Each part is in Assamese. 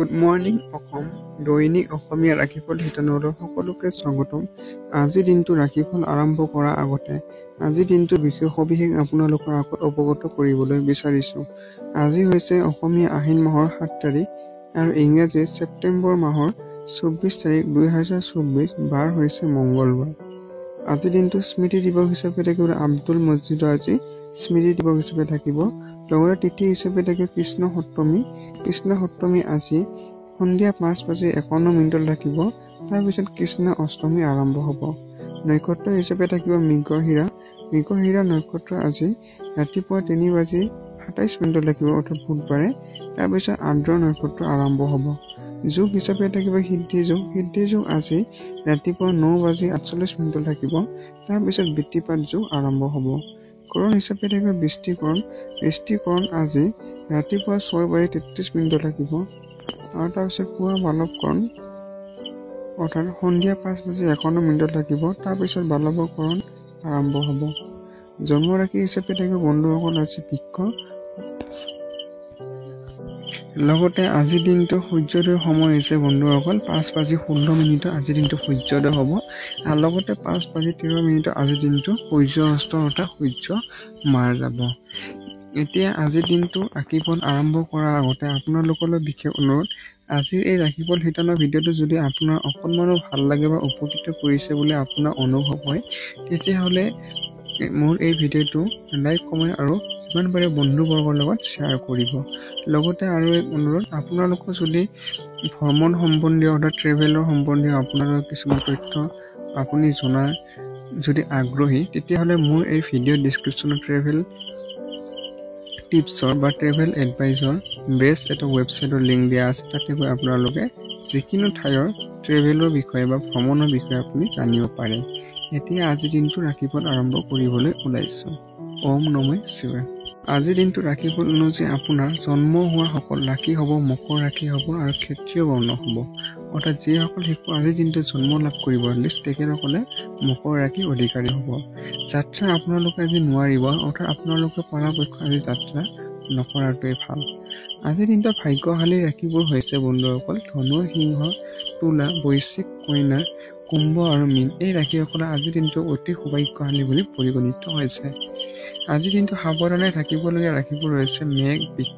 গুড মৰ্ণিং অসম দৈনিক অসমীয়া ৰাশিফল শিতানলৈ সকলোকে স্বাগতম। আজিৰ দিনটো ৰাশিফল আৰম্ভ কৰাৰ আগতে আজিৰ দিনটোৰ বিশেষ সবিশেষ আপোনালোকৰ আগত অৱগত কৰিবলৈ বিচাৰিছোঁ। আজি হৈছে অসমীয়া আহিন মাহৰ 7 তাৰিখ আৰু ইংৰাজী ছেপ্টেম্বৰ মাহৰ 24 তাৰিখ 2024, বাৰ হৈছে মঙ্গলবাৰ। আজিৰ দিনটো স্মৃতি দিৱস হিচাপে থাকিব। আব্দুল মজিদৰ আজি স্মৃতি দিৱস হিচাপে থাকিব। লগতে তিথি হিচাপে থাকিব কৃষ্ণ সপ্তমী। কৃষ্ণ সপ্তমী আজি সন্ধিয়া 5:51 থাকিব। তাৰপিছত কৃষ্ণ অষ্টমী আৰম্ভ হ'ব। নক্ষত্ৰ হিচাপে থাকিব মৃগশিৰা। মৃগশিৰা নক্ষত্ৰ আজি ৰাতিপুৱা 3:27 থাকিব, অৰ্থাৎ বুধবাৰে। তাৰপিছত আৰ্দ্ৰ নক্ষত্ৰ আৰম্ভ হ'ব। যোগ হিচাপে থাকিব সিদ্ধি যোগ। সিদ্ধি যোগ আজি ৰাতিপুৱা 9:48 থাকিব। তাৰপিছত বৃত্তিপাত যোগ আৰম্ভ হ'ব। কৰণ হিচাপে থাকিব বৃষ্টিকৰণ। বৃষ্টিকৰণ আজি ৰাতিপুৱা 6:33 থাকিব আৰু তাৰপিছত পুৱা বালৱকৰণ, অৰ্থাৎ সন্ধিয়া 5:51 থাকিব। তাৰপিছত বালৱকৰণ আৰম্ভ হ'ব। জন্ম ৰাশি হিচাপে থাকিব বন্ধুসকল আজি বৃক্ষ। লগতে আজিৰ দিনটো সূৰ্যোদয়ৰ সময় হৈছে বন্ধুসকল 5:16 আজিৰ দিনটো সূৰ্যোদয় হ'ব। আৰু লগতে 5:13 আজিৰ দিনটো সূৰ্য অস্ত, অৰ্থাৎ সূৰ্য মাৰ যাব। এতিয়া আজিৰ দিনটো ৰাশিফল আৰম্ভ কৰাৰ আগতে আপোনালোকলৈ বিশেষ অনুৰোধ, আজিৰ এই ৰাশিফল শিতানৰ ভিডিঅ'টো যদি আপোনাৰ অকণমানো ভাল লাগে বা উপকৃত কৰিছে বুলি আপোনাৰ অনুভৱ হয়, তেতিয়াহ'লে মোৰ এই ভিডিঅ'টো লাইক, কমেণ্ট আৰু যিমান পাৰে বন্ধুবৰ্গৰ লগত শ্বেয়াৰ কৰিব। লগতে আৰু এক অনুৰোধ, আপোনালোকৰ যদি ভ্ৰমণ সম্বন্ধীয় অৰ্থাৎ ট্ৰেভেলৰ সম্বন্ধীয় আপোনালোকৰ কিছুমান তথ্য আপুনি জনাৰ যদি আগ্ৰহী, তেতিয়াহ'লে মোৰ এই ভিডিঅ' ডিছক্ৰিপশ্যনত ট্ৰেভেল টিপছৰ বা ট্ৰেভেল এডভাইজৰ বেষ্ট এটা ৱেবছাইটৰ লিংক দিয়া আছে। তাতে গৈ আপোনালোকে যিকোনো ঠাইৰ ট্ৰেভেলৰ বিষয়ে বা ভ্ৰমণৰ বিষয়ে আপুনি জানিব পাৰে। এতিয়া আজিৰ দিনটো ৰাশিফল আৰম্ভ কৰিবলৈ ওলাইছোঁ। ওম নমঃ শিৱায়। আজিৰ দিনটো ৰাশিফল অনুযায়ী আপোনাৰ জন্ম হোৱা সকল ৰাশি হ'ব মকৰ ৰাশি হ'ব আৰু ক্ষত্ৰিয় বৰ্ণ হ'ব। অৰ্থাৎ যিসকল শিশু আজিৰ দিনটো জন্ম লাভ কৰিব তেখেতসকলে মকৰ ৰাশিৰ অধিকাৰী হ'ব। যাত্ৰা আপোনালোকে আজি নোৱাৰিব, অৰ্থাৎ আপোনালোকে পৰাপক্ষ আজি যাত্ৰা নকৰাটোৱে ভাল। আজিৰ দিনটো ভাগ্যশালী ৰাশিবোৰ হৈছে বন্ধুসকল ধনু, সিংহ, তুলা, বৃশ্চিক, কন্যা, কুম্ভ আৰু মীন। এই ৰাশিসকলে আজিৰ দিনটো অতি সৌভাগ্যশালী বুলি পৰিগণিত হৈছে। আজিৰ দিনটো সাৱধানে থাকিবলগীয়া ৰাশিবোৰ হৈছে মেঘ, বৃষ,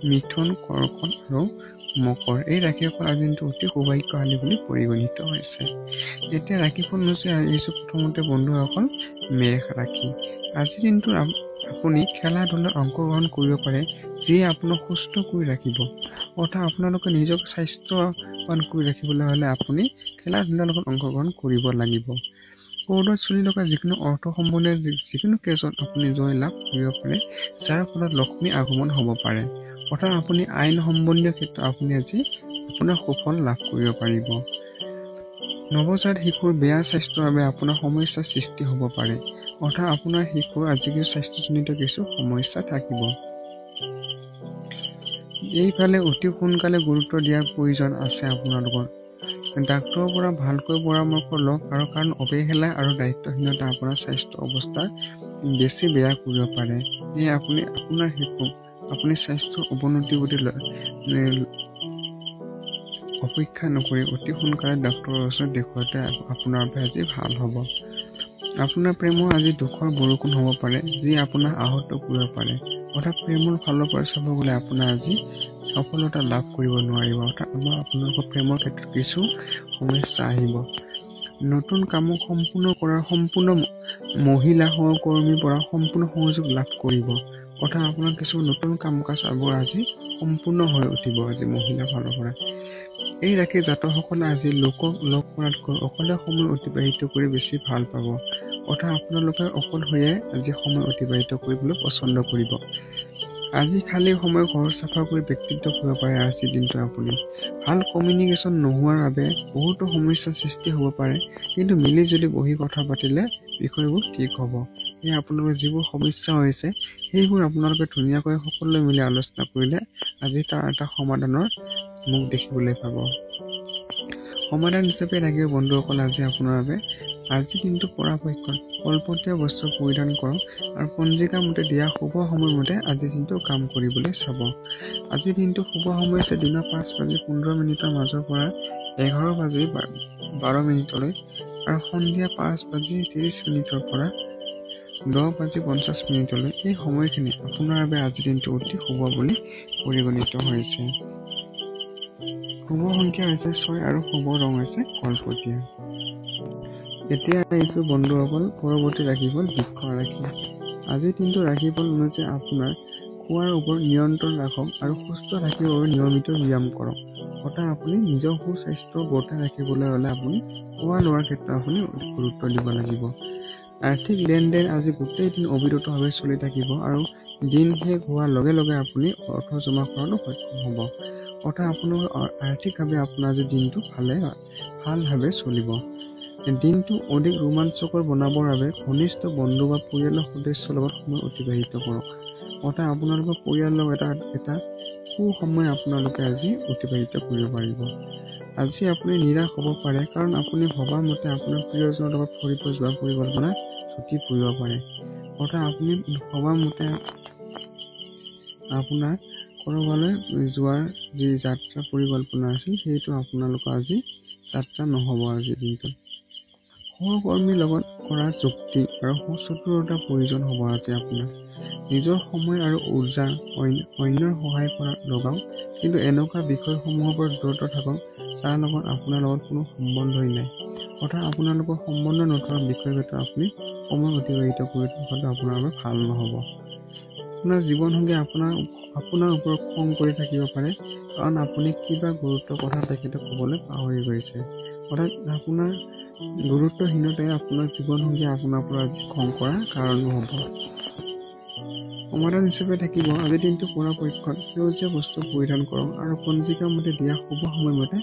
মিথুন, কৰ্কট আৰু মকৰ। এই ৰাশিসকল আজিৰ দিনটো অতি সৌভাগ্যশালী বুলি পৰিগণিত হৈছে। এতিয়া ৰাশিফল অনুযায়ী আহিছোঁ প্ৰথমতে বন্ধুসকল মেষ ৰাশি। আজিৰ দিনটো আপুনি খেলা ধূলাত অংশগ্ৰহণ কৰিব পাৰে, যিয়ে আপোনাক সুস্থ কৰি ৰাখিব। অৰ্থাৎ আপোনালোকে নিজক স্বাস্থ্যৱান কৰি ৰাখিবলৈ হ'লে আপুনি খেলা ধূলাৰ লগত অংশগ্ৰহণ কৰিব লাগিব। কোৰ্টত চলি থকা যিকোনো অৰ্থ সম্বন্ধীয় যিকোনো কেছত আপুনি জয় লাভ কৰিব পাৰে, যাৰ ফলত লক্ষ্মী আগমন হ'ব পাৰে। অৰ্থাৎ আপুনি আইন সম্বন্ধীয় ক্ষেত্ৰত আপুনি আজি আপোনাৰ সুফল লাভ কৰিব পাৰিব। নৱজাত শিশুৰ বেয়া স্বাস্থ্যৰ বাবে আপোনাৰ সমস্যাৰ সৃষ্টি হ'ব পাৰে। অৰ্থাৎ আপোনাৰ শিশুৰ আজি কিছু স্বাস্থ্যজনিত কিছু সমস্যা থাকিব। এইফালে অতি সোনকালে গুৰুত্ব দিয়াৰ প্ৰয়োজন আছে আপোনালোকৰ। ডাক্তৰৰ পৰা ভালকৈ পৰামৰ্শ লওক, আৰু কাৰণ অৱহেলা আৰু দায়িত্বহীনতা আপোনাৰ স্বাস্থ্য অৱস্থা বেছি বেয়া কৰিব পাৰে। সেয়ে আপুনি আপোনাৰ শিশুক আপুনি স্বাস্থ্যৰ অৱনতি বুলি অপেক্ষা নকৰি অতি সোনকালে ডাক্তৰৰ ওচৰত দেখুৱাতে আপোনাৰ বাবে আজি ভাল হ'ব। আপোনাৰ প্ৰেমৰ আজি দুখৰ বৰষুণ হ'ব পাৰে, যি আপোনাক আহত কৰিব পাৰে। অৰ্থাৎ প্ৰেমৰ ফালৰ পৰা চাব গ'লে আপোনাৰ আজি সফলতা লাভ কৰিব নোৱাৰিব। অৰ্থাৎ আপোনালোকৰ প্ৰেমৰ ক্ষেত্ৰত কিছু সমস্যা আহিব। নতুন কামক সম্পূৰ্ণ কৰাৰ সম্পূৰ্ণ মহিলা সহকৰ্মীৰ পৰা সম্পূৰ্ণ সহযোগ লাভ কৰিব। অৰ্থাৎ আপোনাৰ কিছু নতুন কাম কাজবোৰ আজি সম্পূৰ্ণ হৈ উঠিব আজি মহিলাৰ ফালৰ পৰা। এই ৰাশিৰ জাতকসকলে আজি লোকক লগ কৰাতকৈ অকলে সময় অতিবাহিত কৰি বেছি ভাল পাব। অৰ্থাৎ আপোনালোকে অকলশৰে আজি সময় অতিবাহিত কৰিবলৈ পচন্দ কৰিব। আজি খালী সময় ঘৰ চাফা কৰি ব্যক্তিত্ব কৰিব পাৰে। আজিৰ দিনটো আপুনি ভাল কমিউনিকেশ্যন নোহোৱাৰ বাবে বহুতো সমস্যাৰ সৃষ্টি হ'ব পাৰে, কিন্তু মিলি জুলি বহি কথা পাতিলে বিষয়বোৰ ঠিক হ'ব। সেয়ে আপোনালোকৰ যিবোৰ সমস্যা হৈছে সেইবোৰ আপোনালোকে ধুনীয়াকৈ সকলোৱে মিলি আলোচনা কৰিলে আজি তাৰ এটা সমাধানৰ মুখ দেখিবলৈ পাব। সমাধান হিচাপে থাকিব বন্ধুসকল আজি আপোনাৰ বাবে আজিৰ দিনটো পৰাপক্ষত কলপতীয়া বস্ত্ৰ পৰিধান কৰক আৰু পঞ্জিকা মতে দিয়া শুভ সময়মতে আজিৰ দিনটো কাম কৰিবলৈ চাব। আজিৰ দিনটো শুভ সময় হৈছে দিনৰ 5:15 মাজৰ পৰা 11:12 আৰু সন্ধিয়া 5:30 পৰা 10:50 এই সময়খিনি আপোনাৰ বাবে আজিৰ দিনটো অতি শুভ বুলি পৰিগণিত হৈছে। শুভ সংখ্যা হৈছে 6 আৰু শুভ ৰং হৈছে কলপতীয়া। এতিয়া আহিছো বন্ধুসকল পৰৱৰ্তী ৰাশিফল বৃষ ৰাশি। আজিৰ দিনটো ৰাশিফল অনুযায়ী আপোনাৰ খোৱাৰ ওপৰত নিয়ন্ত্ৰণ ৰাখক আৰু সুস্থ ৰাখিবৰ বাবে নিয়মিত ব্যায়াম কৰক। অৰ্থাৎ আপুনি নিজৰ সুস্বাস্থ্য বৰ্তাই ৰাখিবলৈ হ'লে আপুনি খোৱা লোৱাৰ ক্ষেত্ৰত আপুনি গুৰুত্ব দিব লাগিব। আৰ্থিক লেনদেন আজি গোটেই দিন অবিৰতভাৱে চলি থাকিব আৰু দিন শেষ হোৱাৰ লগে লগে আপুনি অৰ্থ জমা কৰাটো সক্ষম হ'ব। অৰ্থাৎ আপোনাৰ আৰ্থিকভাৱে আপোনাৰ আজি দিনটো ভালভাৱে চলিব। দিনটো অধিক ৰোমাঞ্চকৰ বনাবৰ বাবে ঘনিষ্ঠ বন্ধু বা পৰিয়ালৰ সদস্যৰ লগত সময় অতিবাহিত কৰক। অৰ্থাৎ আপোনালোকৰ পৰিয়ালৰ লগত এটা সময় আপোনালোকে আজি অতিবাহিত কৰিব পাৰিব। আজি আপুনি নিৰাশ হ'ব পাৰে কাৰণ আপুনি ভবা মতে আপোনাৰ প্ৰিয়জনৰ লগত ফুৰিব যোৱাৰ পৰিকল্পনা ছুটি পৰিব পাৰে। অৰ্থাৎ আপুনি ভবা মতে আপোনাৰ ক'ৰবালৈ যোৱাৰ যি যাত্ৰা পৰিকল্পনা আছিল সেইটো আপোনালোকৰ আজি যাত্ৰা নহ'ব। আজিৰ দিনটোত সহকৰ্মীৰ লগত কৰা যুক্তি আৰু সুচতুৰতাৰ প্ৰয়োজন হ'ব। আজি আপোনাৰ নিজৰ সময় আৰু উৰ্জা অন্যৰ সহায় কৰাত লগাওক, কিন্তু এনেকুৱা বিষয়সমূহৰ পৰা দূৰত থাকক যাৰ লগত আপোনাৰ লগত কোনো সম্বন্ধই নাই। অৰ্থাৎ আপোনালোকৰ সম্বন্ধ নথকা বিষয়গত আপুনি সময় অতিবাহিত কৰি থকাটো আপোনাৰ বাবে ভাল নহ'ব। আপোনাৰ জীৱনসংগী আপোনাৰ ওপৰত খং কৰি থাকিব পাৰে কাৰণ আপুনি কিবা গুৰুত্ব কথা তেখেতক ক'বলৈ পাহৰি গৈছে। অৰ্থাৎ আপোনাৰ গুৰুত্বহীনতাই আপোনাৰ জীৱনসংগী আপোনাৰ পৰা আজি খং কৰাৰ কাৰণো হ'ব। সমাধান হিচাপে থাকিব আজিৰ দিনটো পৰাপক্ষত সেউজীয়া বস্ত্ৰ পৰিধান কৰক আৰু পঞ্জিকা মতে দিয়া শুভ সময়মতে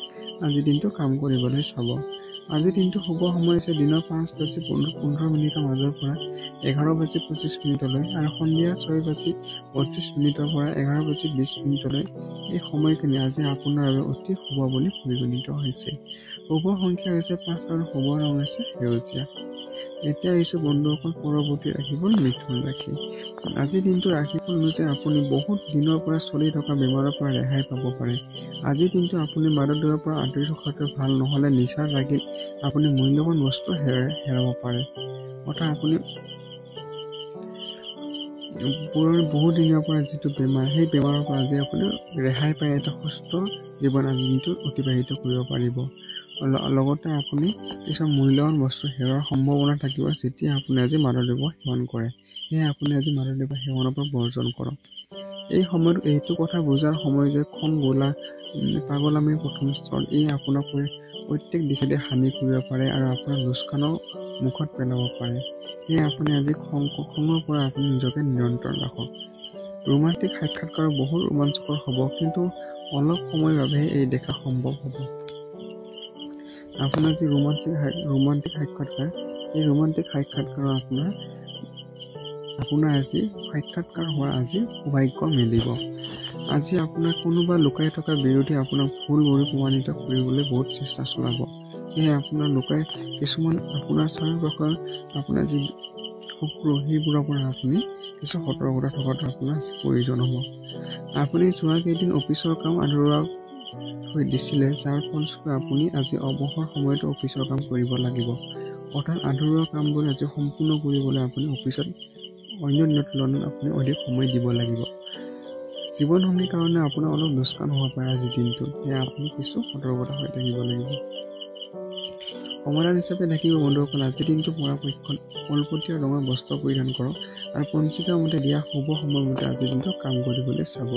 আজিৰ দিনটো কাম কৰিবলৈ চাব। আজিৰ দিনটো শুভ সময় হৈছে দিনৰ 5:15 মাজৰ পৰা 11:25 আৰু সন্ধিয়া 6:32 পৰা 11:20 এই সময়খিনি আজি আপোনাৰ বাবে অতি শুভ বুলি পৰিগণিত হৈছে। শুভ সংখ্যা হৈছে 5 আৰু শুভ ৰং হৈছে সেউজীয়া। এতিয়া আহিছো বন্ধুসকল পৰৱৰ্তী ৰাশিফল মিথুন ৰাশি। আজিৰ দিনটো ৰাশিফল অনুযায়ী আপুনি বহুত দিনৰ পৰা চলি থকা বেমাৰৰ পৰা ৰেহাই পাব পাৰে। আজিৰ দিনটো আপুনি মাদকদ্ৰব্যৰ পৰা আঁতৰি থকাটো ভাল, নহ'লে নিচাৰ লাগি আপুনি মূল্যৱান বস্তু হেৰাব পাৰে। অৰ্থাৎ আপুনি বহুত দিনৰ পৰা যিটো বেমাৰ সেই বেমাৰৰ পৰা আজি আপুনি ৰেহাই পাই এটা সুস্থ জীৱন আজিৰ দিনটো অতিবাহিত কৰিব পাৰিব। লগতে আপুনি কিছুমান মূল্যৱান বস্তু হেৰুৱাৰ সম্ভাৱনা থাকিব যেতিয়া আপুনি আজি মাদকদ্ৰব্য সেৱন কৰে। সেয়ে আপুনি আজি মাদকদ্ৰব্য সেৱনৰ পৰা বৰ্জন কৰক। এই সময়ত এইটো কথা বুজাৰ সময় যে খং গোলা পাগলামীৰ প্ৰথম স্তৰ আপোনাক প্ৰত্যেক দিশে হানি কৰিব পাৰে আৰু আপোনাৰ লোকচানৰ মুখত পেলাব পাৰে। সেয়ে আপুনি আজি খঙৰ পৰা আপুনি নিজকে নিয়ন্ত্ৰণ ৰাখক। ৰোমান্টিক সাক্ষাৎকাৰ বহুত ৰোমাঞ্চকৰ হ'ব, কিন্তু অলপ সময়ৰ বাবেহে এই দেখা সম্ভৱ হ'ব। আপোনাৰ যি ৰোমান্টিক সাক্ষাৎকাৰ এই ৰোমান্টিক সাক্ষাৎকাৰৰ আপোনাৰ আজি সাক্ষাৎকাৰ হোৱাৰ আজি সৌভাগ্য মিলিব। আজি আপোনাৰ কোনোবা লুকাই থকা বিৰোধী আপোনাক ভুল বুলি প্ৰমাণিত কৰিবলৈ বহুত চেষ্টা চলাব। সেয়ে আপোনাৰ কিছুমান আপোনাৰ চাৰিওকাষৰ আপোনাৰ যি শত্ৰু সেইবোৰৰ পৰা আপুনি কিছু সতৰ্কতা থকাটো আপোনাৰ প্ৰয়োজন হ'ব। আপুনি যোৱা কেইদিন অফিচৰ কাম আধৰুৱা হৈ দিছিলে, যাৰ ফলস্বৰূপে আপুনি আজি অৱসৰ সময়তো অফিচৰ কাম কৰিব লাগিব। অৰ্থাৎ আধৰুৱা কামবোৰ আজি সম্পূৰ্ণ কৰিবলৈ আপুনি অফিচত অন্য দিনৰ তুলনাত আপুনি অধিক সময় দিব লাগিব। জীৱনসংগীৰ কাৰণে আপোনাৰ অলপ লোকচান হ'ব পাৰে আজিৰ দিনটোত, সেয়া আপুনি কিছু সতৰ্কতা হৈ থাকিব লাগিব। সমাধান হিচাপে থাকিব বন্ধুসকল আজিৰ দিনটো পৰাপক্ষত কলপতীয়া ৰঙৰ বস্ত্ৰ পৰিধান কৰক আৰু পঞ্জিকা মতে দিয়া শুভ সময়মতে আজিৰ দিনটো কাম কৰিবলৈ চাব।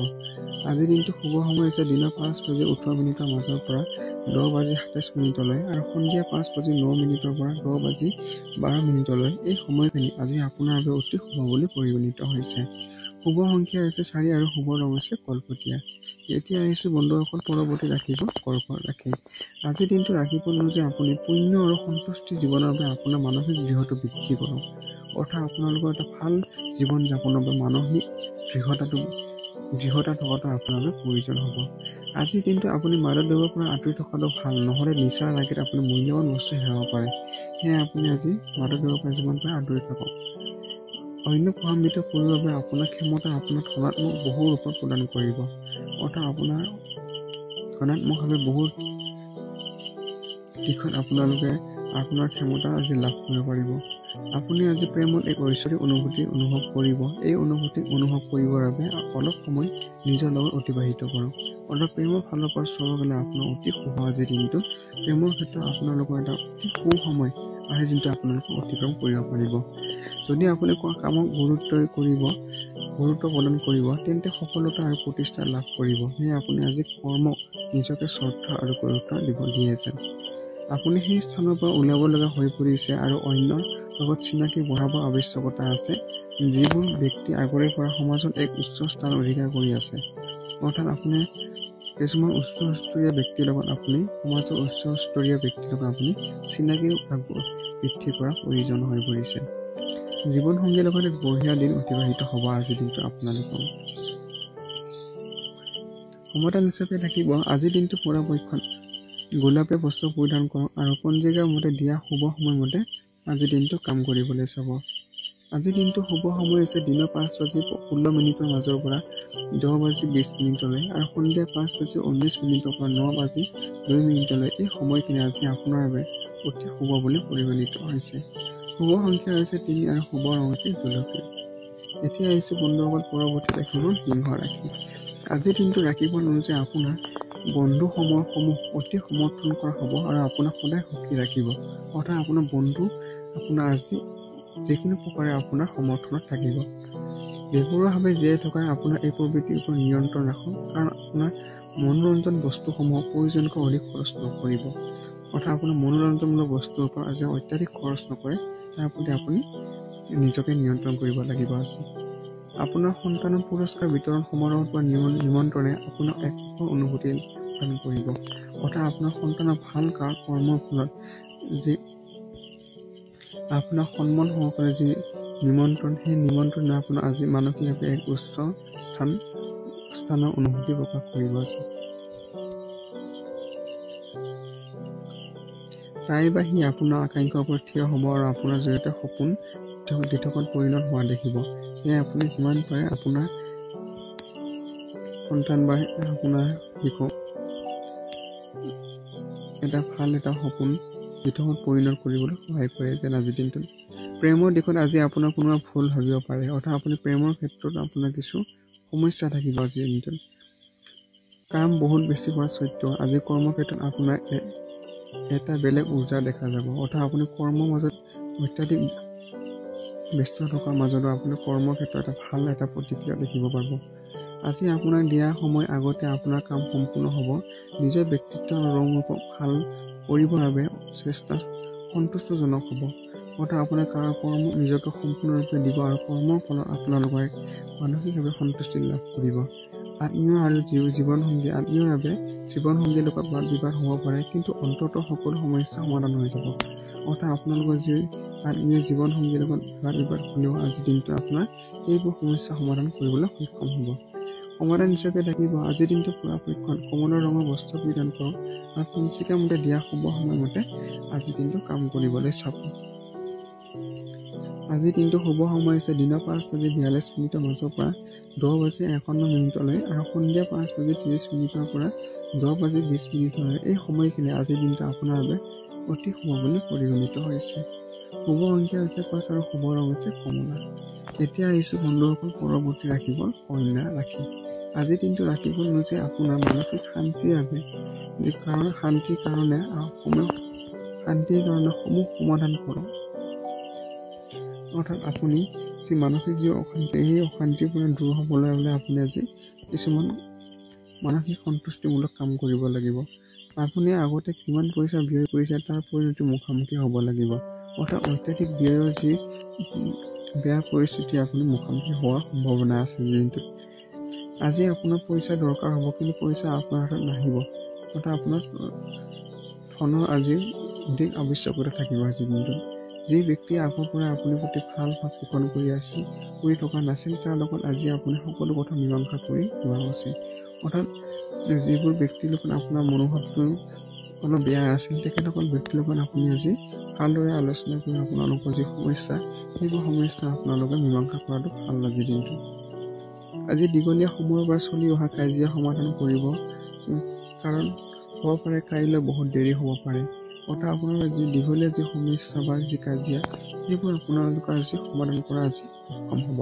আজিৰ দিনটো শুভ সময় হৈছে দিনৰ 5:18 মাজৰ পৰা 10:27 আৰু সন্ধিয়া 5:09 পৰা 10:12 এই সময়খিনি আজি আপোনাৰ বাবে অতি শুভ বুলি পৰিগণিত হৈছে। শুভ সংখ্যা হৈছে 4 আৰু শুভ ৰং হৈছে কলপতীয়া। এতিয়া আহিছো বন্ধুসকল পৰৱৰ্তী ৰাশিফল কৰ্কট ৰাশি। আজিৰ দিনটো ৰাশিফল অনুযায়ী আপুনি পুণ্য আৰু সন্তুষ্টি জীৱনৰ বাবে আপোনাৰ মানসিক দৃঢ়তা বৃদ্ধি কৰক। অৰ্থাৎ আপোনালোকৰ এটা ভাল জীৱন যাপনৰ বাবে মানসিক দৃঢ়তা থকাটো আপোনালোকৰ প্ৰয়োজন হ'ব। আজিৰ দিনটো আপুনি মাদকদ্ৰব্যৰ পৰা আঁতৰি থকাটো ভাল, নহ'লে নিচাৰ ৰাগত আপুনি মূল্যৱান বস্তু হেৰাব পাৰে। সেয়ে আপুনি আজি মাদক দ্ৰব্যৰ পৰা যিমান পাৰে আঁতৰি থাকক। অন্য প্ৰভাৱান্বিত কৰিবৰ বাবে আপোনাৰ ক্ষমতা আপোনাৰ ধনাত্মক বহু ৰূপত প্ৰদান কৰিব। অৰ্থাৎ আপোনাৰ ধনাত্মকভাৱে বহুত দিশত আপোনালোকে আপোনাৰ ক্ষমতা আজি লাভ কৰিব পাৰিব। আপুনি আজি প্ৰেমত এক ঐশ্বৰিক অনুভূতি অনুভৱ কৰিব। এই অনুভূতি অনুভৱ কৰিবৰ বাবে অলপ সময় নিজৰ লগত অতিবাহিত কৰক। অৰ্থাৎ প্ৰেমৰ ফালৰ পৰা চাব গ'লে আপোনাৰ অতি শুভ আজিৰ দিনটো। প্ৰেমৰ ক্ষেত্ৰত আপোনালোকৰ এটা অতি সুসময় আজিৰ দিনটো আপোনালোকে অতিক্ৰম কৰিব পাৰিব। যদি আপুনি কামক গুৰুত্ব প্ৰদান কৰিব তেন্তে সফলতা আৰু প্ৰতিষ্ঠা লাভ কৰিব। সেয়ে আপুনি আজি কৰ্মক নিজকে শ্ৰদ্ধা আৰু গুৰুত্ব দিয়ে যেন। আপুনি সেই স্থানৰ পৰা ওলাব লগা হৈ পৰিছে আৰু অন্যৰ লগত চিনাকি বঢ়াবৰ আৱশ্যকতা আছে। যিবোৰ ব্যক্তি আগৰে পৰা সমাজত এক উচ্চ স্থান অধিকাৰ কৰি আছে। অৰ্থাৎ আপুনি কিছুমান উচ্চস্তৰীয় ব্যক্তিৰ লগত আপুনি সমাজৰ উচ্চস্তৰীয় ব্যক্তিৰ লগত আপুনি চিনাকি বৃদ্ধি কৰা প্ৰয়োজন হৈ পৰিছে। জীৱনসংগীৰ লগত এক বঢ়িয়া দিন অতিবাহিত হ'ব আজিৰ দিনটো আপোনালোকৰ। সমাধান হিচাপে থাকিব আজিৰ দিনটো পৰাপক্ষত গোলাপীয় বস্ত্ৰ পৰিধান কৰক আৰু পঞ্জিকাৰ মতে দিয়া শুভ সময়মতে আজিৰ দিনটো কাম কৰিবলৈ চাব। আজিৰ দিনটো শুভ সময় হৈছে দিনৰ 5:16 মাজৰ পৰা 10:20 আৰু সন্ধিয়া 5:19 পৰা 9:02 এই সময়খিনি আজি আপোনাৰ বাবে অতি শুভ বুলি পৰিগণিত হৈছে। শুভ সংখ্যা হৈছে 3 আৰু শুভ ৰং হৈছে গোলপীয়া। এতিয়া আহিছে বন্ধুসকল পৰৱৰ্তী ৰাশিবোৰ সিংহ ৰাশি। আজিৰ দিনটো ৰাশিফল অনুযায়ী আপোনাৰ বন্ধুসমূহ অতি সমৰ্থন কৰা হ'ব আৰু আপোনাক সদায় সুখী ৰাখিব। অৰ্থাৎ আপোনাৰ বন্ধু আপোনাৰ আজি যিকোনো প্ৰকাৰে আপোনাৰ সমৰ্থনত থাকিব। বেপৰোৱাভাৱে জীয়াই থকাৰ আপোনাৰ এই প্ৰবৃত্তিৰ ওপৰত নিয়ন্ত্ৰণ ৰাখক, কাৰণ আপোনাৰ মনোৰঞ্জন বস্তুসমূহক প্ৰয়োজনকৈ অধিক খৰচ নকৰিব। অৰ্থাৎ আপোনাৰ মনোৰঞ্জনমূলক বস্তুৰ ওপৰত আজি অত্যাধিক খৰচ নকৰে, তাৰ প্ৰতি আপুনি নিজকে নিয়ন্ত্ৰণ কৰিব লাগিব আজি। আপোনাৰ সন্তানৰ পুৰস্কাৰ বিতৰণ সমাৰোহত বা নিমন্ত্ৰণে আপোনাক এক সুখৰ অনুভূতি প্ৰদান কৰিব। অৰ্থাৎ আপোনাৰ সন্তানৰ ভাল কৰ্মৰ ফলত যি আপোনাৰ সন্মান সহকাৰে যি নিমন্ত্ৰণ, সেই নিমন্ত্ৰণে আপোনাৰ আজি মানসিকভাৱে এক উচ্চ স্থানৰ অনুভূতি প্ৰকাশ কৰিব আজি। তাই বা সি আপোনাৰ আকাংক্ষাৰ ওপৰত থিয় হ'ব আৰু আপোনাৰ জৰিয়তে সপোন দিঠকত পৰিণত হোৱা দেখিব। সেয়ে আপুনি যিমান পাৰে আপোনাৰ সন্তান বা আপোনাৰ শিশুক এটা সপোন দিঠকত পৰিণত কৰিবলৈ সহায় কৰে যেন আজিৰ দিনটোত। প্ৰেমৰ দিশত আজি আপোনাৰ কোনোবা ভুল ভাবিব পাৰে। অৰ্থাৎ আপুনি প্ৰেমৰ ক্ষেত্ৰত আপোনাৰ কিছু সমস্যা থাকিব আজিৰ দিনটোত। কাম বহুত বেছি হোৱা স্বত্বেও আজি কৰ্মক্ষেত্ৰত আপোনাৰ এটা বেলেগ উৰ্জা দেখা যাব। অৰ্থাৎ আপুনি কৰ্মৰ মাজত অত্যাধিক ব্যস্ত থকাৰ মাজতো আপুনি কৰ্মক্ষেত্ৰত এটা প্ৰতিক্ৰিয়া দেখিব পাব। আজি আপোনাক দিয়া সময় আগতে আপোনাৰ কাম সম্পূৰ্ণ হ'ব। নিজৰ ব্যক্তিত্ব আৰু ৰূপক ভাল কৰিবৰ বাবে চেষ্টা সন্তুষ্টজনক হ'ব। অৰ্থাৎ আপোনাৰ কৰ্ম নিজকে সম্পূৰ্ণৰূপে দিব আৰু কৰ্মৰ ফলত আপোনালোকে মানসিকভাৱে সন্তুষ্টি লাভ কৰিব। আত্মীয় আৰু আত্মীয়ৰ বাবে জীৱনসংগীৰ লগত বাদ বিবাদ হ'ব পাৰে, কিন্তু অন্ততঃ সকলো সমস্যা সমাধান হৈ যাব। অৰ্থাৎ আপোনালোকৰ যি আত্মীয় জীৱনসংগীৰ লগত বাদ বিবাদ হ'লেও আজিৰ দিনটো আপোনাৰ এইবোৰ সমস্যা সমাধান কৰিবলৈ সক্ষম হ'ব। সমাধান হিচাপে থাকিব আজিৰ দিনটো পৰাপক্ষত কমলা ৰঙৰ বস্ত্ৰ পৰিধান কৰক আৰু পঞ্জিকাৰ মতে দিয়া শুভ সময়মতে আজিৰ দিনটো কাম কৰিবলৈ চাব। আজিৰ দিনটো শুভ সময় হৈছে দিনৰ 5:42 মাজৰ পৰা 10:51 আৰু সন্ধিয়া 5:30 পৰা 10:20 এই সময়খিনি আজিৰ দিনটো আপোনাৰ বাবে অতি শুভ বুলি পৰিগণিত হৈছে। শুভ সংখ্যা হৈছে 5 আৰু শুভ ৰং হৈছে কমলা। এতিয়া আহিছোঁ বন্ধুসকল পৰৱৰ্তী ৰাশিফল কন্যা ৰাশি। আজিৰ দিনটো ৰাশিফল অনুযায়ী আপোনাৰ মানসিক শান্তিৰ কাৰণে সমূহ সমাধান কৰক। অৰ্থাৎ আপুনি যি মানসিক যি অশান্তি, সেই অশান্তিৰ পৰা দূৰ হ'বলৈ হ'লে আপুনি আজি কিছুমান মানসিক সন্তুষ্টিমূলক কাম কৰিব লাগিব। আপুনি আগতে কিমান পইচা ব্যয় কৰিছে তাৰ পৰিণতি মুখামুখি হ'ব লাগিব। অৰ্থাৎ অত্যাধিক ব্যয়ৰ যি বেয়া পৰিস্থিতি আপুনি মুখামুখি হোৱাৰ সম্ভাৱনা আছে দিনটোত। আজি আপোনাৰ পইচা দৰকাৰ হ'ব, কিন্তু পইচা আপোনাৰ হাতত নাহিব। অৰ্থাৎ আপোনাৰ ধনৰ আজি অধিক আৱশ্যকতা থাকিব আজিৰ দিনটোত। যি ব্যক্তিয়ে আগৰ পৰা আপোনাৰ প্ৰতি ভাল ভাৱ পোষণ কৰি থকা নাছিল, তাৰ লগত আজি আপুনি সকলো কথা মীমাংসা কৰি লোৱা উচিত। অৰ্থাৎ যিবোৰ ব্যক্তিৰ লগত আপোনাৰ মনোভাৱটো অলপ বেয়া আছিল, তেখেতসকল ব্যক্তিৰ লগত আপুনি আজি ভালদৰে আলোচনা কৰি আপোনালোকৰ যি সমস্যা সেইবোৰ সমস্যা আপোনালোকে মীমাংসা কৰাটো ভাল আজিৰ দিনটো। আজি দীঘলীয়া সময়ৰ পৰা চলি অহা কাজিয়া সমাধান কৰিব, কাৰণ হ'ব পাৰে কাইলৈ বহুত দেৰি হ'ব পাৰে। অৰ্থাৎ আপোনালোকৰ যি দীঘলীয়া যি সমস্যা বা যি কাজিয়া সেইবোৰ আপোনালোকৰ আজি সমাধান কৰা আজি সক্ষম হ'ব।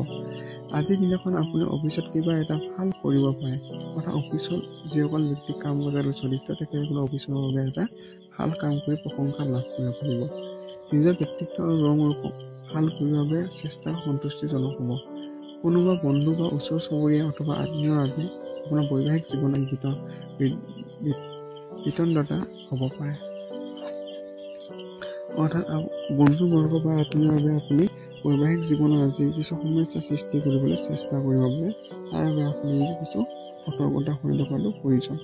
আজিৰ দিনাখন আপুনি অফিচত কিবা এটা ভাল কৰিব পাৰে। অৰ্থাৎ অফিচত যিসকল ব্যক্তি কাম কাজত জড়িত তেখেতসকলে অফিচৰ বাবে এটা ভাল কাম কৰি প্ৰশংসা লাভ কৰিব পাৰিব। নিজৰ ব্যক্তিত্ব আৰু ৰং ৰূপ ভাল কৰিবৰ বাবে চেষ্টা সন্তুষ্টিজনক হ'ব। কোনোবা বন্ধু বা ওচৰ চুবুৰীয়া অথবা আত্মীয়ৰ বাবে আপোনাৰ বৈবাহিক জীৱনত বিতংডতা হ'ব পাৰে। অৰ্থাৎ বন্ধুবৰ্গ বা আত্মীয়ৰ বাবে আপুনি বৈবাহিক জীৱনত আজি কিছু সমস্যা সৃষ্টি কৰিবলৈ চেষ্টা কৰিব পাৰে। তাৰ বাবে আপুনি কিছু সতৰ্কতা হৈ থকাটো প্ৰয়োজন।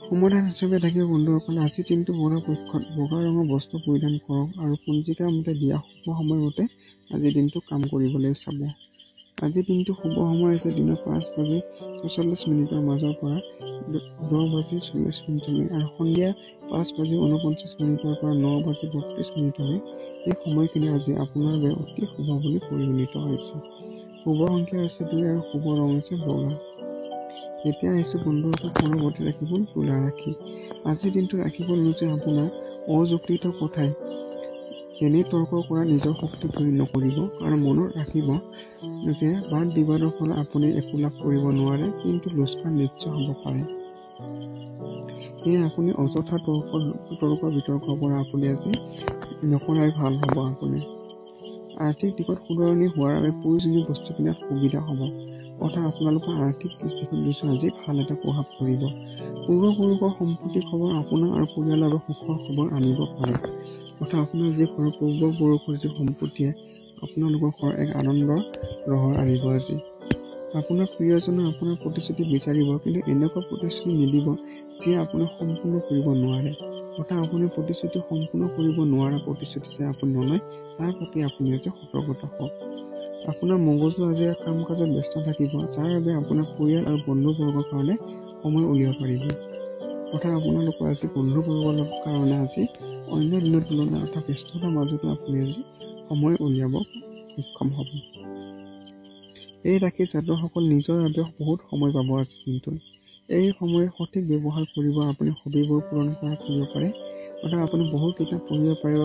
সমাধান হিচাপে থাকিব বন্ধুসকলে আজিৰ দিনটো পৰাপক্ষত বগা ৰঙৰ বস্ত্ৰ পৰিধান কৰক আৰু পঞ্জিকা মতে দিয়া শুভ সময়মতে আজিৰ দিনটো কাম কৰিবলৈ চাব। আজিৰ দিনটো শুভ সময় আছে দিনৰ 5:46 মাজৰ পৰা 10:40 আৰু সন্ধিয়া 5:49 পৰা 9:32 এই সময়খিনি আজি আপোনাৰ বাবে অতি শুভ বুলি পৰিগণিত হৈছে। শুভ সংখ্যা হৈছে 2 আৰু শুভ ৰং হৈছে বগা। এতিয়া আহিছে বন্ধুসকল পৰৱৰ্তী ৰাশিফল তুলা ৰাশি। আজিৰ দিনটো ৰাশিফল অনুযায়ী আপোনাৰ অযুক্তিত কথাই এনেই তৰ্ক কৰা নিজৰ শক্তি প্ৰয়োগ নকৰিব আৰু মনত ৰাখিব যে বাদ বিবাদৰ ফলত আপুনি একো লাভ কৰিব নোৱাৰে, কিন্তু লোকচান নিশ্চয় হ'ব পাৰে। সেয়ে আপুনি অযথা তৰ্ক বিতৰ্কৰ পৰা আপুনি আজি নকৰাই ভাল হ'ব। আপুনি আৰ্থিক দিশত সুধৰণি হোৱাৰ বাবে প্ৰয়োজনীয় বস্তু কিনাত সুবিধা হ'ব। অৰ্থাৎ আপোনালোকৰ আৰ্থিক দিশত কিছু আজি ভাল এটা প্ৰভাৱ পৰিব। পূৰ্বপুৰুষৰ সম্পত্তিৰ খবৰ আপোনাৰ আৰু পৰিয়ালৰ বাবে সুখৰ খবৰ আনিব পাৰে। অৰ্থাৎ আপোনাৰ যি ঘৰৰ পূৰ্বপুৰুষৰ যি সম্পত্তিয়ে আপোনালোকৰ ঘৰৰ এক আনন্দ লহৰ আনিব আজি। আপোনাৰ প্ৰিয়জনে আপোনাৰ প্ৰতিশ্ৰুতি বিচাৰিব, কিন্তু এনেকুৱা প্ৰতিশ্ৰুতি নিদিব যি আপুনি সম্পূৰ্ণ কৰিব নোৱাৰে। অৰ্থাৎ আপুনি প্ৰতিশ্ৰুতি সম্পূৰ্ণ কৰিব নোৱাৰা প্ৰতিশ্ৰুতি যে আপুনি নলয়, তাৰ প্ৰতি আপুনি আজি সতৰ্কতা হওক। আপোনাৰ মগজু আজি কাম কাজত ব্যস্ত থাকিব, যাৰ বাবে আপোনাৰ পৰিয়াল আৰু বন্ধুবৰ্গৰ কাৰণে সময় উলিয়াব পাৰিব। অৰ্থাৎ আপোনালোকৰ আজি বন্ধুবৰ্গৰ কাৰণে আজি অন্য দিনৰ তুলনাত অৰ্থাৎ ব্যস্ততাৰ মাজতো আপুনি আজি সময় উলিয়াব সক্ষম হ'ব। এই ৰাশিৰ জাতকসকল নিজৰ বাবে বহুত সময় পাব আজিৰ দিনটোত। এই সময় সঠিক ব্যৱহাৰ কৰিব আপুনি হবিবোৰ পূৰণ কৰিব পাৰে। অৰ্থাৎ আপুনি বহুত কিতাপ পঢ়িব পাৰে,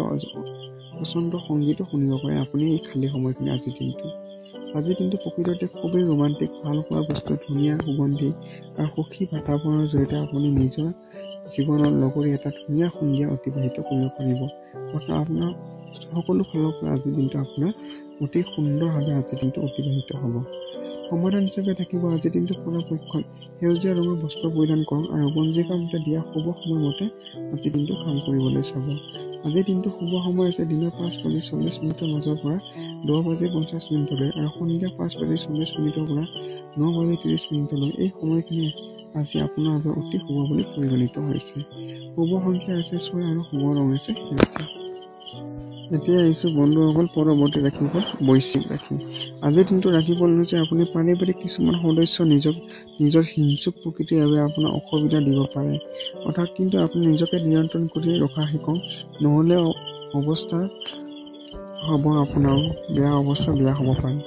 পচন্দ সংগীতো শুনিব পাৰে আপুনি এই খালী সময়খিনি আজিৰ দিনটো। আজিৰ দিনটো প্ৰকৃততে খুবেই ৰোমান্টিক, ভাল পোৱা বস্তু, ধুনীয়া সুগন্ধি আৰু সুখী বাতাবৰণৰ জৰিয়তে আপুনি নিজৰ জীৱনৰ লগৰী এটা ধুনীয়া সন্ধিয়া অতিবাহিত কৰিব পাৰিব। অৰ্থাৎ আপোনাৰ সকলো ফালৰ পৰা আজিৰ দিনটো আপোনাৰ অতি সুন্দৰভাৱে আজিৰ দিনটো অতিবাহিত হ'ব। সমাধান হিচাপে থাকিব আজিৰ দিনটো পৰাপক্ষত সেউজীয়া ৰঙৰ বস্ত্ৰ পৰিধান কৰক আৰু পঞ্জিকা মতে দিয়া শুভ সময়মতে আজিৰ দিনটো কাম কৰিবলৈ চাব। আজিৰ দিনটো শুভ সময় আছে দিনৰ 5:40 মাজৰ পৰা 10:50 আৰু সন্ধিয়া 5:40 পৰা 9:30 এই সময়খিনি আজি আপোনাৰ বাবে অতি শুভ বুলি পৰিগণিত হৈছে। শুভ সংখ্যা আছে 6 আৰু শুভ ৰং হৈছে সেউজীয়া। এতিয়া আহিছো বন্ধুসকল পৰৱৰ্তী ৰাশিফল বৃশ্চিক ৰাশি। আজিৰ দিনটো ৰাশিফল অনুযায়ী আপুনি পাৰিবাৰিক কিছুমান সদস্য নিজৰ হিংসুক প্ৰকৃতিৰ বাবে আপোনাৰ অসুবিধা দিব পাৰে। অৰ্থাৎ কিন্তু আপুনি নিজকে নিয়ন্ত্ৰণ কৰি ৰখা শিকক, নহ'লে অৱস্থা হ'ব আপোনাৰ বেয়া হ'ব পাৰে।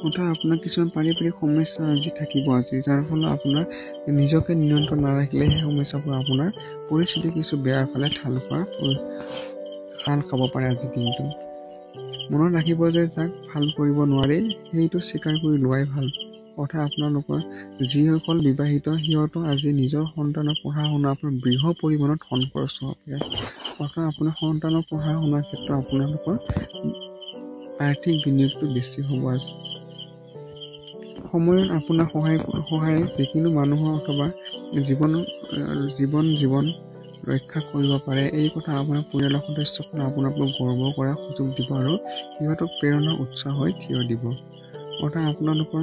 অৰ্থাৎ আপোনাৰ কিছুমান পাৰিবাৰিক সমস্যা আজি থাকিব আজি, যাৰ ফলত আপোনাৰ নিজকে নিয়ন্ত্ৰণ নাৰাখিলে সেই সমস্যাবোৰ আপোনাৰ পৰিস্থিতি কিছু বেয়াৰ ফালে ঢাল খাব পাৰে আজিৰ দিনটো। মনত ৰাখিব যে যাক ভাল কৰিব নোৱাৰি সেইটো স্বীকাৰ কৰি লোৱাই ভাল। অৰ্থাৎ আপোনালোকৰ যিসকল বিবাহিত সিহঁতৰ আজি নিজৰ সন্তানৰ পঢ়া শুনাৰ পৰা বৃহৎ পৰিমাণত ধন খৰচ হ'ব পাৰে। অৰ্থাৎ আপোনাৰ সন্তানৰ পঢ়া শুনাৰ ক্ষেত্ৰত আপোনালোকৰ আৰ্থিক বিনিয়োগটো বেছি হ'ব আজি। সময়ত আপোনাৰ সহায় যিকোনো মানুহৰ অথবা জীৱন ৰক্ষা কৰিব পাৰে। এই কথা আপোনাৰ পৰিয়ালৰ সদস্যসকলে আপোনাক গৰ্ব কৰাৰ সুযোগ দিব আৰু সিহঁতক প্ৰেৰণাৰ উৎসাহ হৈ থিয় দিব। অৰ্থাৎ আপোনালোকৰ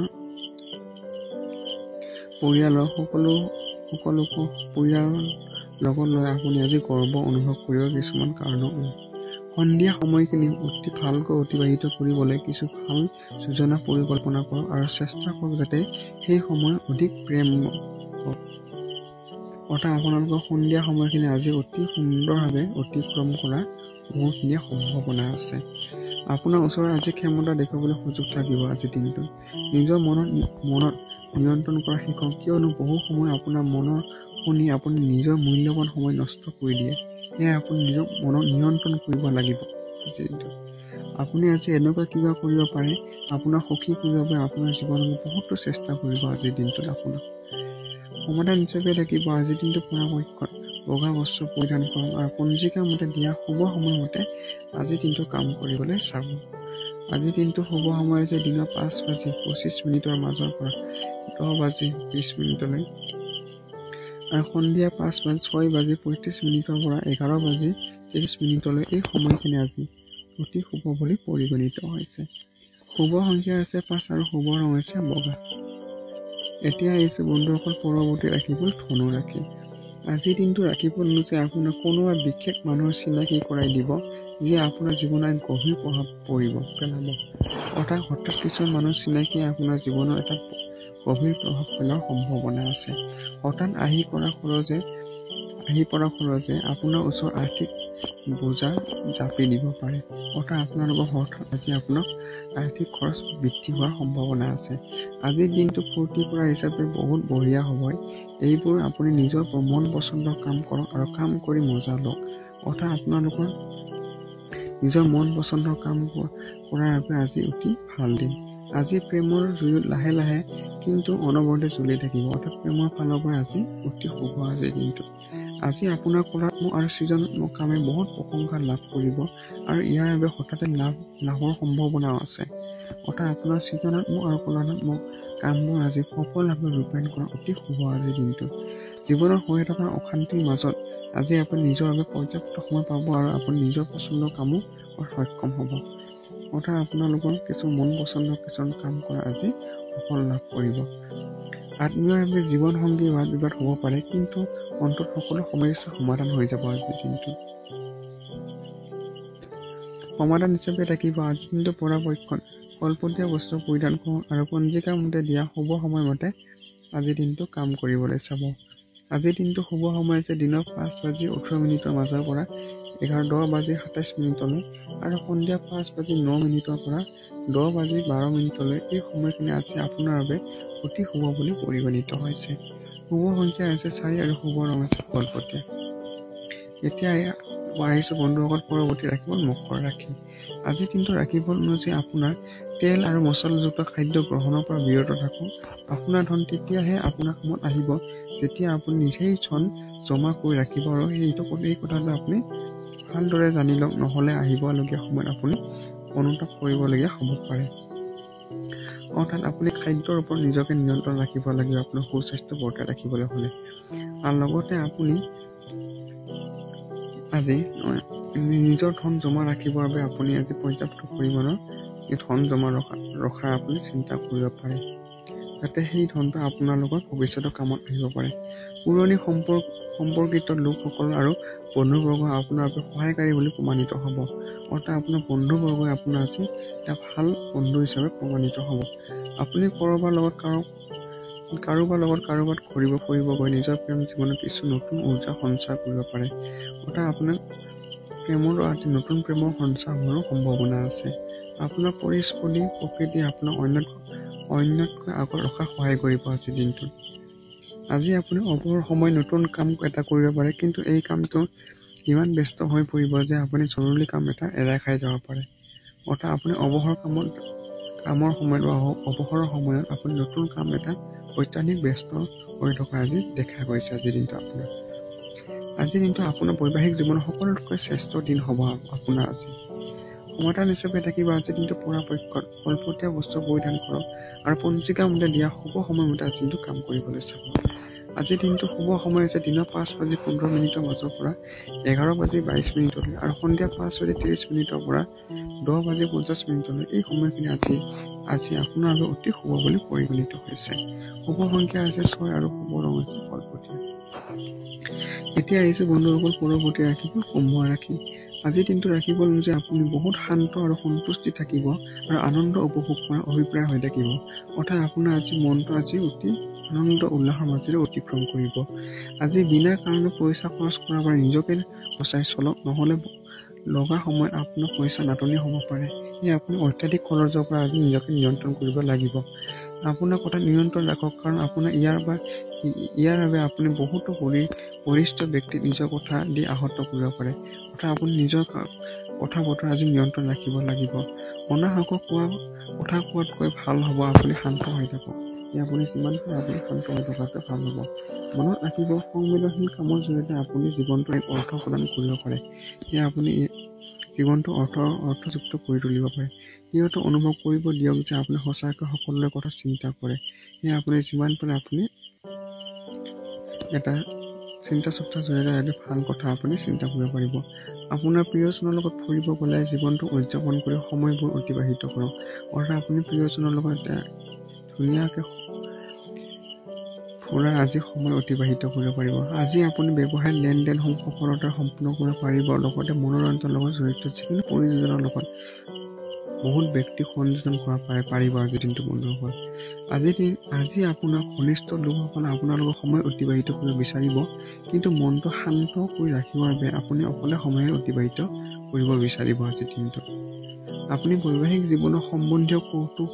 পৰিয়ালৰ সকলোকে পৰিয়ালৰ লগত লৈ আপুনি আজি গৰ্ব অনুভৱ কৰিব কিছুমান কাৰণত। সন্ধিয়া সময়খিনি অতি ভালকৈ অতিবাহিত কৰিবলৈ কিছু ভাল যোজনা পৰিকল্পনা কৰক আৰু চেষ্টা কৰক যাতে সেই সময় অধিক প্ৰেম হওক। অৰ্থাৎ আপোনালোকৰ সন্ধিয়া সময়খিনি আজি অতি সুন্দৰভাৱে অতিক্ৰম কৰা বহুখিনি সম্ভাৱনা আছে। আপোনাৰ ওচৰত আজি ক্ষমতা দেখুৱাবলৈ সুযোগ থাকিব আজিৰ দিনটোত। নিজৰ মনত নিয়ন্ত্ৰণ কৰা শিকক, কিয়নো বহু সময় আপোনাৰ মনৰ শুনি আপুনি নিজৰ মূল্যৱান সময় নষ্ট কৰি দিয়ে। সেয়ে আপুনি নিজৰ মনত নিয়ন্ত্ৰণ কৰিব লাগিব আজিৰ দিনটোত। আপুনি আজি এনেকুৱা কিবা কৰিব পাৰে, আপোনাক সুখী কৰিবৰ বাবে আপোনাৰ জীৱনত বহুতো চেষ্টা কৰিব আজিৰ দিনটোত। আপোনাক সমাধান হিচাপে থাকিব আজিৰ দিনটো পৰাপক্ষত বগা বস্ত্ৰ পৰিধান কৰক আৰু পঞ্জিকা মতে দিয়া শুভ সময়মতে আজিৰ দিনটো কাম কৰিবলৈ চাব। আজিৰ দিনটো শুভ সময় হৈছে দিনৰ 5:25 মাজৰ পৰা 10:20 আৰু সন্ধিয়া 5:06:35 পৰা 11:30 এই সময়খিনি আজি অতি শুভ বুলি পৰিগণিত হৈছে। শুভ সংখ্যা হৈছে 5 আৰু শুভ ৰং হৈছে বগা। এতিয়া আহিছে বন্ধুসকল পৰৱৰ্তী ৰাশিফল ধনু ৰাশি। আজিৰ দিনটো ৰাশিফল অনুযায়ী আপোনাৰ কোনোবা বিশেষ মানুহৰ চিনাকি কৰাই দিব, যিয়ে আপোনাৰ জীৱনত গভীৰ প্ৰভাৱ পেলাব। অৰ্থাৎ হঠাৎ কিছুমান মানুহৰ চিনাকিয়ে আপোনাৰ জীৱনত এটা গভীৰ প্ৰভাৱ পেলোৱাৰ সম্ভাৱনা আছে। হঠাৎ আহি পৰা খৰচে আপোনাৰ ওচৰত আৰ্থিক বোজা জাপি দিব পাৰে। অৰ্থাৎ আপোনালোকৰ হঠাৎ আজি আপোনাক আৰ্থিক খৰচ বৃদ্ধি হোৱাৰ সম্ভাৱনা আছে। আজিৰ দিনটো ফূৰ্তি কৰা হিচাপে বহুত বঢ়িয়া হ'ব। এইবোৰ আপুনি নিজৰ মন পচন্দৰ কাম কৰক আৰু কাম কৰি মজা লওক। অৰ্থাৎ আপোনালোকৰ নিজৰ মন পচন্দৰ কাম কৰাৰ বাবে আজি অতি ভাল দিন। আজি প্ৰেমৰ জুই লাহে লাহে কিন্তু অনবৰতে জ্বলি থাকিব। অৰ্থাৎ প্ৰেমৰ ফালৰ পৰা আজি অতি শুভ আজিৰ দিনটো। আজি আপোনাৰ কলাত্মক আৰু সৃজনাত্মক কামে বহুত প্ৰশংসা লাভ কৰিব আৰু ইয়াৰ বাবে হঠাতে লাভৰ সম্ভাৱনাও আছে। অৰ্থাৎ আপোনাৰ সৃজনাত্মক আৰু কলাত্মক কামবোৰ আজি সফলভাৱে ৰূপায়ণ কৰা অতি শুভ আজিৰ দিনটো। জীৱনত হৈ থকা অশান্তিৰ মাজত আজি আপুনি নিজৰ বাবে পৰ্যাপ্ত সময় পাব আৰু আপুনি নিজৰ পচন্দৰ কামো সক্ষম হ'ব। অৰ্থাৎ আপোনালোকৰ কিছু মন পচন্দৰ কিছুমান কাম কৰা আজি সফল লাভ কৰিব। আত্মীয়ৰ বাবে জীৱন সংগীৰ বাদ বিবাদ হ'ব পাৰে, কিন্তু অন্তত সকলো সমস্যা সমাধান হৈ যাব আজিৰ দিনটো। সমাধান হিচাপে থাকিব আজিৰ দিনটো পৰাপক্ষত কলপতীয়া বস্ত্ৰ পৰিধান কৰক আৰু পঞ্জিকা মতে দিয়া শুভ সময়মতে আজিৰ দিনটো কাম কৰিবলৈ চাব। আজিৰ দিনটো শুভ সময় হৈছে দিনৰ 5:18 মাজৰ পৰা 10:27 আৰু সন্ধিয়া 5:09 পৰা 10:12 এই সময়খিনি আজি আপোনাৰ বাবে অতি শুভ বুলি পৰিগণিত হৈছে। শুভ সংখ্যা হৈছে 4 আৰু শুভ ৰং হৈছে কলপতীয়া। এতিয়া আহিছো বন্ধুসকল পৰৱৰ্তী ৰাশিফল মকৰ ৰাশি। আজিৰ দিনটো ৰাশিফল অনুযায়ী আপোনাৰ তেল আৰু মছলাযুক্ত খাদ্য গ্ৰহণৰ পৰা বিৰত থাকক। আপোনাৰ ধন তেতিয়াহে আপোনাৰ কামত আহিব যেতিয়া আপুনি নিজেই ধন জমা কৰি ৰাখিব আৰু এই কথাটো আপুনি ভালদৰে জানি লওক, নহ'লে আহিবলগীয়া সময়ত আপুনি অনুতাপ কৰিবলগীয়া হ'ব পাৰে। অৰ্থাৎ আপুনি খাদ্যৰ ওপৰত নিজকে নিয়ন্ত্ৰণ ৰাখিব লাগিব আপোনাৰ সুস্বাস্থ্য বৰ্তাই ৰাখিবলৈ হ'লে। আৰু লগতে আপুনি আজি নিজৰ ধন জমা ৰাখিবৰ বাবে আপুনি আজি পৰ্যাপ্ত পৰিমাণৰ ধন জমা ৰখাৰ আপুনি চিন্তা কৰিব পাৰে, যাতে সেই ধনটো আপোনালোকৰ ভৱিষ্যতৰ কামত আহিব পাৰে। পুৰণি সম্পৰ্কিত লোকসকল আৰু বন্ধুবৰ্গ আপোনাৰ বাবে সহায়কাৰী বুলি প্ৰমাণিত হ'ব। অৰ্থাৎ আপোনাৰ বন্ধুবৰ্গই আপোনাৰ আজি এটা ভাল বন্ধু হিচাপে প্ৰমাণিত হ'ব। আপুনি কাৰোবাৰ লগত ফুৰিব গৈ নিজৰ প্ৰেম জীৱনত কিছু নতুন ঊৰ্জা সঞ্চাৰ কৰিব পাৰে। অৰ্থাৎ আপোনাৰ প্ৰেমৰ আজি নতুন প্ৰেমৰ সঞ্চাৰ হোৱাৰো সম্ভাৱনা আছে। আপোনাৰ পৰিস্থিতি প্ৰকৃতি আপোনাক অন্যতকৈ আগত ৰখাত সহায় কৰিব আজিৰ দিনটোত। আজি আপুনি অৱসৰ সময় নতুন কাম এটা কৰিব পাৰে, কিন্তু এই কামটো ইমান ব্যস্ত হৈ পৰিব যে আপুনি জৰুৰী কাম এটা এৰাই খাই যাব পাৰে। অৰ্থাৎ আপুনি অৱসৰৰ সময়ত আপুনি নতুন কাম এটা অত্যাধিক ব্যস্ত হৈ থকা আজি দেখা গৈছে আজিৰ দিনটো আপোনাৰ। আজিৰ দিনটো আপোনাৰ বৈবাহিক জীৱনৰ সকলোতকৈ শ্ৰেষ্ঠ দিন হ'ব আপোনাৰ আজি। সমাধান হিচাপে থাকিব আজিৰ দিনটো পৰাপক্ষত কলপতীয়া বস্ত্ৰ পৰিধান কৰক আৰু পঞ্জিকা মতে দিয়া শুভ সময়মতে আজিৰ দিনটো কাম কৰিবলৈ চাব। আজিৰ দিনটো শুভ সময় হৈছে দিনৰ 5:15 মাজৰ পৰা 11:22 আৰু সন্ধিয়া 5:30 পৰা 10:50 এই সময়খিনি আজি আপোনাৰ বাবে অতি শুভ বুলি পৰিগণিত হৈছে। শুভ সংখ্যা হৈছে 6 আৰু শুভ ৰং হৈছে কলপতীয়া। এতিয়া আহিছে বন্ধুসকল পৰৱৰ্তী ৰাশিফল কুম্ভ ৰাশি। আজিৰ দিনটো ৰাশিফল অনুযায়ী আপুনি বহুত শান্ত আৰু সন্তুষ্টি থাকিব আৰু আনন্দ উপভোগ কৰাৰ অভিপ্ৰায় হৈ থাকিব। অৰ্থাৎ আপোনাৰ আজি মনটো আজি অতি আনন্দ উল্লাসৰ মাজেৰে অতিক্ৰম কৰিব। আজি বিনা কাৰণে পইচা খৰচ কৰাৰ পৰা নিজকে বচাই চলক, নহ'লে লগা সময়ত আপোনাৰ পইচা নাটনি হ'ব পাৰে। সেয়ে আপুনি অত্যাধিক খৰচৰ পৰা আজি নিজকে নিয়ন্ত্ৰণ কৰিব লাগিব। আপোনাৰ কথা নিয়ন্ত্ৰণ ৰাখক, কাৰণ আপোনাৰ ইয়াৰ বাবে আপুনি বহুতো বৰিষ্ঠ ব্যক্তিক নিজৰ কথা দি আহত কৰিব পাৰে। আপুনি নিজৰ কথা বতৰা আজি নিয়ন্ত্ৰণ ৰাখিব লাগিব। অনাহক কথা কোৱাতকৈ ভাল হ'ব আপুনি শান্ত হৈ থাকক। আপুনি যিমান পাৰে আপুনি শান্ত হৈ থকাটো ভাল হ'ব। মনত ৰাখিব, সংবেদনশীল কামৰ জৰিয়তে আপুনি জীৱনটো এক অৰ্থ প্ৰদান কৰিব পাৰে। সেয়ে আপুনি জীৱনটো অৰ্থযুক্ত কৰি তুলিব পাৰে। সিহঁতে অনুভৱ কৰিব দিয়ক যে আপুনি সঁচাকৈ সকলোৰে কথা চিন্তা কৰে। সেয়ে আপুনি যিমান পাৰে আপুনি এটা চিন্তা চৰ্চাৰ জৰিয়তে এটা ভাল কথা আপুনি চিন্তা কৰিব পাৰিব। আপোনাৰ প্ৰিয়জনৰ লগত ফুৰিব গ'লে জীৱনটো উদযাপন কৰি সময়বোৰ অতিবাহিত কৰক। আপুনি প্ৰিয়জনৰ লগত ধুনীয়াকৈ ফুৰাৰ আজি সময় অতিবাহিত কৰিব পাৰিব। আজি আপুনি ব্যৱসায়িক লেনদেনসমূহ সফলতাৰে সম্পূৰ্ণ কৰিব পাৰিব। লগতে মনোৰঞ্জনৰ লগত জড়িত যিকোনো প্ৰয়োজনৰ লগত বহুত ব্যক্তি সংযোজন পাৰিব আজিৰ দিনটো বন্ধুসকল। আজি আপোনাৰ ঘনিষ্ঠ লোকসকলে আপোনালোকৰ সময় অতিবাহিত কৰিব বিচাৰিব, কিন্তু মনটো শান্ত কৰি ৰাখিবৰ বাবে আপুনি অকলে সময় অতিবাহিত কৰিব বিচাৰিব আজিৰ দিনটো। আপুনি বৈবাহিক জীৱনৰ সম্বন্ধীয় কৌতুক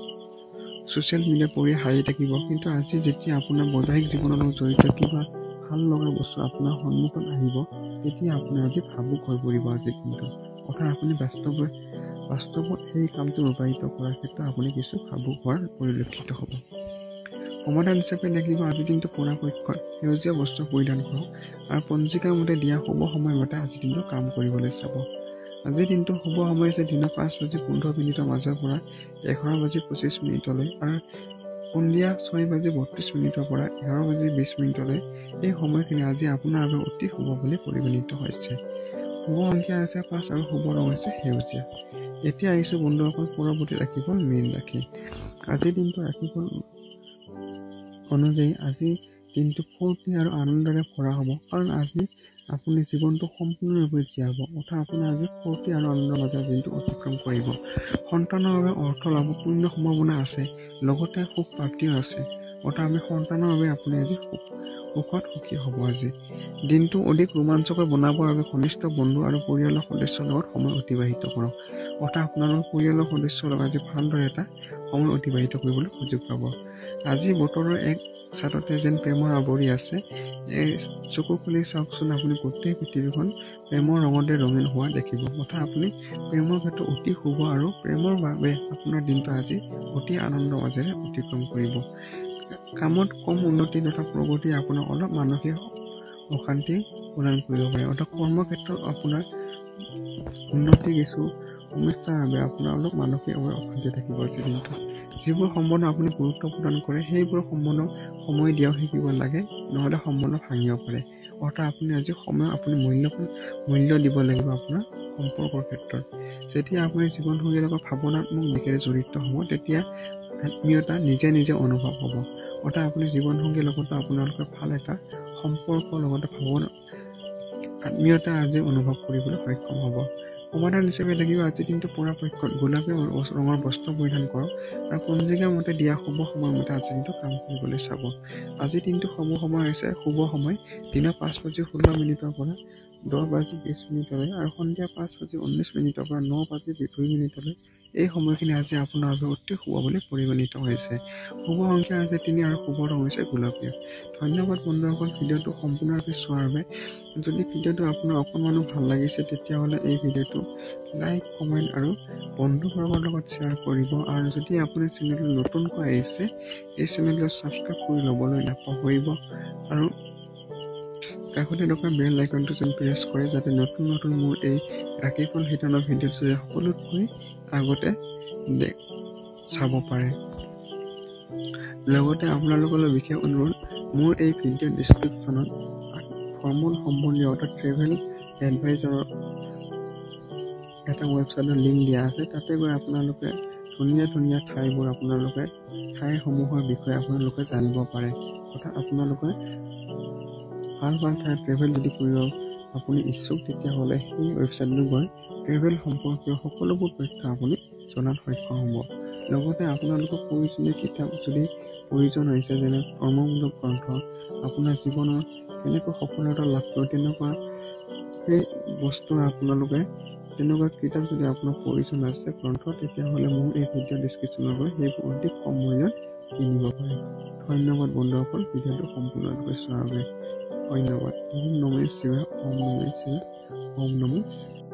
ছ'চিয়েল মিডিয়া পঢ়ি হাঁহি থাকিব, কিন্তু আজি যেতিয়া আপোনাৰ বৈবাহিক জীৱনৰ লগত জড়িত কিবা ভাল লগা বস্তু আপোনাৰ সন্মুখত আহিব, তেতিয়া আপুনি আজি ভাবুক হৈ পৰিব আজিৰ দিনটো। আপুনি বাস্তৱত সেই কামটো ৰূপায়িত কৰাৰ ক্ষেত্ৰত আপুনি কিছু ভাবুক হোৱাৰ পৰিলক্ষিত হ'ব। সমাধান হিচাপে লাগিব আজিৰ দিনটো পৰাপক্ষত সেউজীয়া বস্ত্ৰ পৰিধান কৰক আৰু পঞ্জিকাৰ মতে দিয়া শুভ সময়মতে আজিৰ দিনটো কাম কৰিবলৈ চাব। আজিৰ দিনটো শুভ সময় হৈছে দিনৰ 5:15 মাজৰ পৰা 11:25 আৰু সন্ধিয়া 6:32 পৰা 11:20 এই সময়খিনি আজি আপোনাৰ বাবে অতি শুভ বুলি পৰিগণিত হৈছে। শুভ সংখ্যা হৈছে 5 আৰু শুভ ৰং হৈছে সেউজীয়া। এতিয়া আহিছোঁ বন্ধুসকল পৰৱৰ্তী ৰাশিফল মীন ৰাশি। আজিৰ দিনটো ৰাশিফল অনুযায়ী আজি দিনটো ফূৰ্তি আৰু আনন্দৰে ভৰা হ'ব, কাৰণ আজি আপুনি জীৱনটো সম্পূৰ্ণৰূপে জীয়াব। আপোনাৰ আজি ফূৰ্তি আৰু আনন্দৰ মাজেৰে দিনটো অতিক্ৰম কৰিব। সন্তানৰ বাবে অৰ্থ লাভৰ পূৰ্ণ সম্ভাৱনা আছে, লগতে সুখ প্ৰাপ্তিও আছে। আমি সন্তানৰ বাবে আপুনি আজি সুখত সুখী হ'ব। আজি দিনটো অধিক ৰোমাঞ্চকৰ বনাবৰ বাবে ঘনিষ্ঠ বন্ধু আৰু পৰিয়ালৰ সদস্যৰ লগত সময় অতিবাহিত কৰক। আপোনালোকৰ পৰিয়ালৰ সদস্যৰ লগত আজি ভালদৰে এটা সময় অতিবাহিত কৰিবলৈ সুযোগ পাব। আজি বতৰৰ এক চাটতে যেন প্ৰেমৰ আৱৰি আছে। চকু খুলি চাওকচোন, আপুনি গোটেই পৃথিৱীখন প্ৰেমৰ ৰঙতে ৰঙীন হোৱা দেখিব। আপুনি প্ৰেমৰ ক্ষেত্ৰত অতি শুভ আৰু প্ৰেমৰ বাবে আপোনাৰ দিনটো আজি অতি আনন্দৰ মাজেৰে অতিক্ৰম কৰিব। কামত কম উন্নতি তথা প্ৰগতি আপোনাৰ অলপ মানসিক অশান্তি প্ৰদান কৰিব পাৰে। কৰ্মক্ষেত্ৰত আপোনাৰ উন্নতি কিছু সমস্যাৰ বাবে আপোনাৰ অলপ মানসিকভাৱে অশান্তি থাকিব আজিৰ দিনটো। যিবোৰ সম্বন্ধ আপুনি গুৰুত্ব প্ৰদান কৰে সেইবোৰ সম্বন্ধক সময় দিয়াও শিকিব লাগে, নহ'লে সম্বন্ধ ভাঙিব পাৰে। আপুনি আজি সময় আপুনি মূল্য দিব লাগিব আপোনাৰ সম্পৰ্কৰ ক্ষেত্ৰত। যেতিয়া আপুনি জীৱনসংগীৰ লগত ভাৱনাত্মক দিশেৰে জড়িত হ'ব, তেতিয়া আত্মীয়তা নিজে অনুভৱ হ'ব। আপুনি জীৱনসংগীৰ লগতে আপোনালোকে ভাল এটা সম্পৰ্কৰ লগতে আত্মীয়তা আজি অনুভৱ কৰিবলৈ সক্ষম হ'ব। সমাধান হিচাপে লাগিব আজিৰ দিনটো পৰাপক্ষত গোলাপী ৰঙৰ বস্ত্ৰ পৰিধান কৰক আৰু পঞ্জিকাৰ মতে দিয়া শুভ সময়মতে আজিৰ দিনটো কাম কৰিবলৈ চাব। আজিৰ দিনটো শুভ সময় হৈছে শুভ সময় দিনৰ 5:16 পৰা 10:20 আৰু সন্ধিয়া 5:19 পৰা 9:02 এই সময়খিনি আজি আপোনাৰ বাবে অতি শুভ বুলি পৰিগণিত হৈছে। শুভ সংখ্যা হৈছে 3 আৰু শুভ ৰং হৈছে গোলপীয়া। ধন্যবাদ বন্ধুসকল ভিডিঅ'টো সম্পূৰ্ণৰূপে চোৱাৰ বাবে। যদি ভিডিঅ'টো আপোনাৰ অকণমানো ভাল লাগিছে তেতিয়াহ'লে এই ভিডিঅ'টো লাইক, কমেণ্ট আৰু বন্ধুবৰ্গৰ লগত শ্বেয়াৰ কৰিব। আৰু যদি আপুনি চেনেলটো নতুনকৈ আহিছে এই চেনেলটো ছাবস্ক্ৰাইব কৰি ল'বলৈ নাপাহৰিব আৰু কাষতে থকা বেল আইকনটো যেন প্ৰেছ কৰে, যাতে নতুন মোৰ এই ৰাশিফল শিতানৰ ভিডিঅ'টো সকলোতকৈ আগতে চাব পাৰে। লগতে আপোনালোকলৈ বিশেষ অনুৰোধ, মোৰ এই ভিডিঅ' ডিছক্ৰিপশ্যনত ভ্ৰমণ সম্বন্ধীয় ট্ৰেভেল এডভাইজৰৰ এটা ৱেবছাইটৰ লিংক দিয়া আছে। তাতে গৈ আপোনালোকে ধুনীয়া ঠাইসমূহৰ বিষয়ে আপোনালোকে জানিব পাৰে। আপোনালোকে ভাল ঠাই ট্ৰেভেল যদি কৰিব আপুনি ইচ্ছুক, তেতিয়াহ'লে সেই ৱেবছাইটলৈ গৈ ট্ৰেভেল সম্পৰ্কীয় সকলোবোৰ তথ্য আপুনি জনাত সক্ষম হ'ব। লগতে আপোনালোকৰ প্ৰয়োজনীয় কিতাপ যদি প্ৰয়োজন হৈছে, যেনে কৰ্মমূলক গ্ৰন্থ, আপোনাৰ জীৱনৰ কেনেকৈ সফলতা লাভ কৰিব তেনেকুৱা সেই বস্তু আপোনালোকে তেনেকুৱা কিতাপ যদি আপোনাৰ প্ৰয়োজন আছে গ্ৰন্থ, তেতিয়াহ'লে মোৰ এই ভিডিঅ' ডিছক্ৰিপশ্যনৰ পৰা সেইবোৰ অতি কম মূল্যত কিনিব পাৰে। ধন্যবাদ বন্ধুসকল, ভিডিঅ'টো সম্পূৰ্ণৰূপে চোৱাৰ বাবে ধন্যবাদ। ওম নমঃ শিৱায়, ওম নমঃ শিৱায়, ওম নমঃ শিৱায়।